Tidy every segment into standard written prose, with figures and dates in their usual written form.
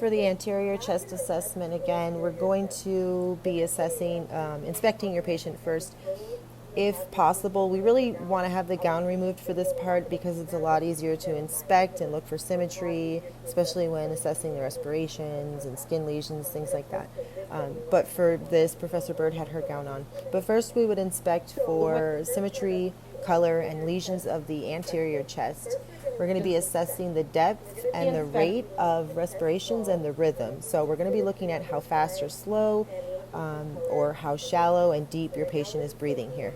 For the anterior chest assessment, again, we're going to be inspecting your patient first. If possible, we really want to have the gown removed for this part because it's a lot easier to inspect and look for symmetry, especially when assessing the respirations and skin lesions, things like that. But for this, Professor Bird had her gown on. But first, we would inspect for symmetry, color, and lesions of the anterior chest. We're going to be assessing the depth and the rate of respirations and the rhythm. So we're going to be looking at how fast or slow or how shallow and deep your patient is breathing here.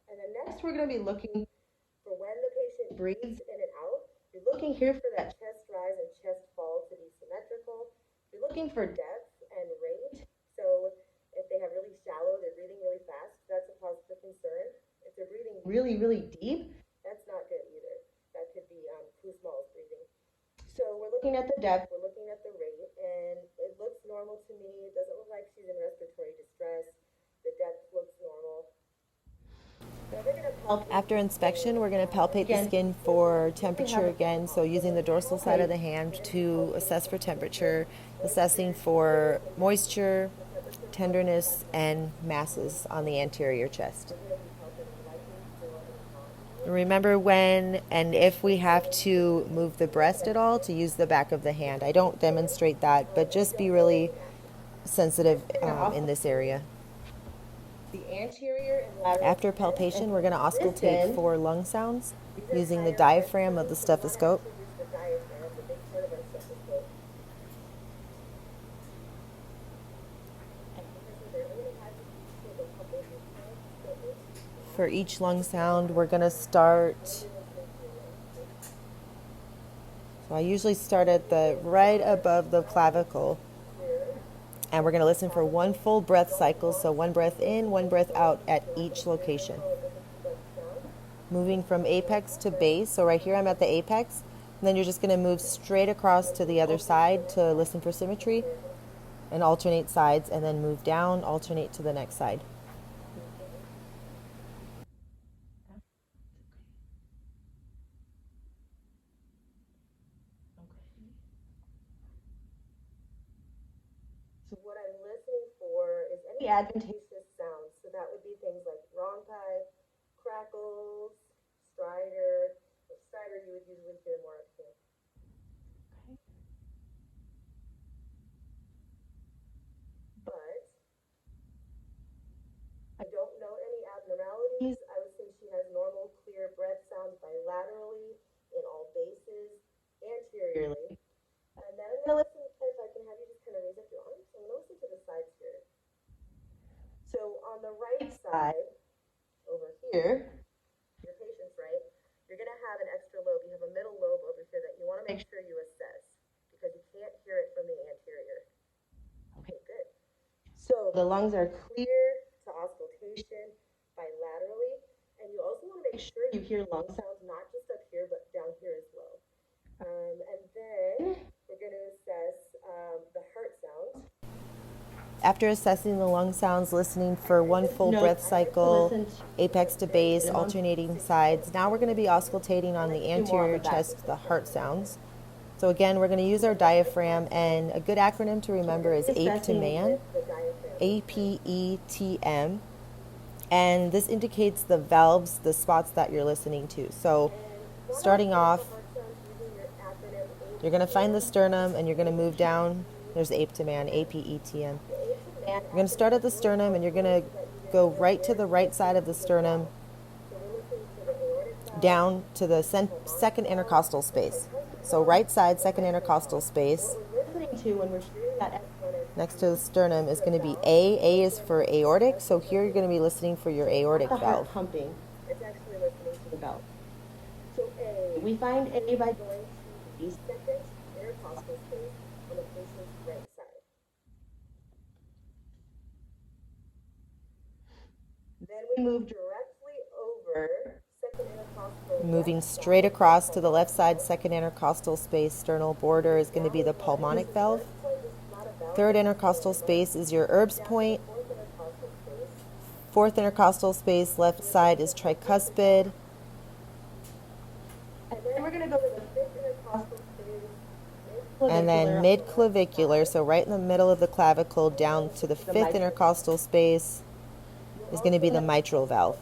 And then next we're going to be looking for when the patient breathes in and out. You're looking here for that chest rise and chest fall to be symmetrical. You're looking for depth and rate. So if they have really shallow, they're breathing really fast, that's a cause for concern. If they're breathing really, really deep, that's not good either. That could be Kussmaul's breathing. So we're looking at the depth, we're looking at the rate, and it looks normal to me. It doesn't look like she's in respiratory distress. The depth looks normal. After inspection, we're going to palpate the skin for temperature again, so using the dorsal side of the hand to assess for temperature, assessing for moisture, tenderness, and masses on the anterior chest. Remember when and if we have to move the breast at all, to use the back of the hand. I don't demonstrate that, but just be really sensitive in this area. After palpation, we're going to auscultate for lung sounds using the diaphragm of the stethoscope. For each lung sound, we're going to start. So I usually start at the right above the clavicle. And we're going to listen for one full breath cycle, so one breath in, one breath out at each location. Moving from apex to base, so right here I'm at the apex, and then you're just going to move straight across to the other side to listen for symmetry, and alternate sides, and then move down, alternate to the next side. So what I'm listening for is any adventitious sounds. So that would be things like ronchi, crackles, strider. With strider, you would usually hear more up here. Okay. But I don't know any abnormalities. I would say she has normal, clear breath sounds bilaterally in all bases, anteriorly. And then I'm going to listen, if I can have you just kind of raise up your arms. I'm going to listen to the sides here. So on the right side, over here, your patient's right, you're going to have an extra lobe. You have a middle lobe over here that you want to make sure you assess because you can't hear it from the anterior. Okay, good. So the lungs are clear to auscultation bilaterally, and you also want to make sure you hear lung sounds not just up here but down here as well. And then we're going to assess the heart sounds. After assessing the lung sounds, listening for one full breath cycle, apex to base, alternating sides, now we're going to be auscultating on the anterior chest, the heart sounds. So again, we're going to use our diaphragm, and a good acronym to remember is APE to man, APETM, and this indicates the valves, the spots that you're listening to. So starting off, you're going to find the sternum and you're going to move down. There's APE to man, APETM. You're going to start at the sternum and you're going to go right to the right side of the sternum, down to the second intercostal space. So right side, second intercostal space. Next to the sternum is going to be A. A is for aortic. So here you're going to be listening for your aortic valve. Pumping. It's actually listening to the valve. So A, we find A by going to the second intercostal space on the patient's right side. Then we move directly over second intercostal. Moving straight across to the left side, second intercostal space, sternal border is going to be the pulmonic valve. Third intercostal space is your Erb's point. Fourth intercostal space, left side is tricuspid. And then we're going to go to the fifth intercostal space, And then mid-clavicular, so right in the middle of the clavicle down to the fifth intercostal space, is going to be the mitral valve.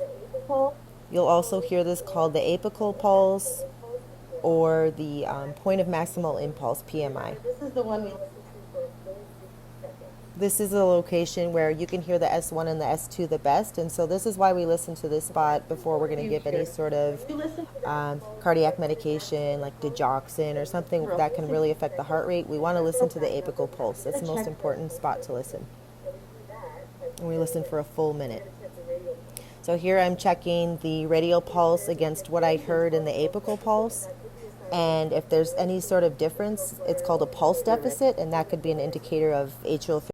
You'll also hear this called the apical pulse or the point of maximal impulse, PMI. This is the one we listen to for a full 60 seconds. This is a location where you can hear the S1 and the S2 the best, and so this is why we listen to this spot before we're going to give any sort of cardiac medication like digoxin or something that can really affect the heart rate. We want to listen to the apical pulse. That's the most important spot to listen. And we listen for a full minute. So here I'm checking the radial pulse against what I heard in the apical pulse. And if there's any sort of difference, it's called a pulse deficit, and that could be an indicator of atrial fibrillation.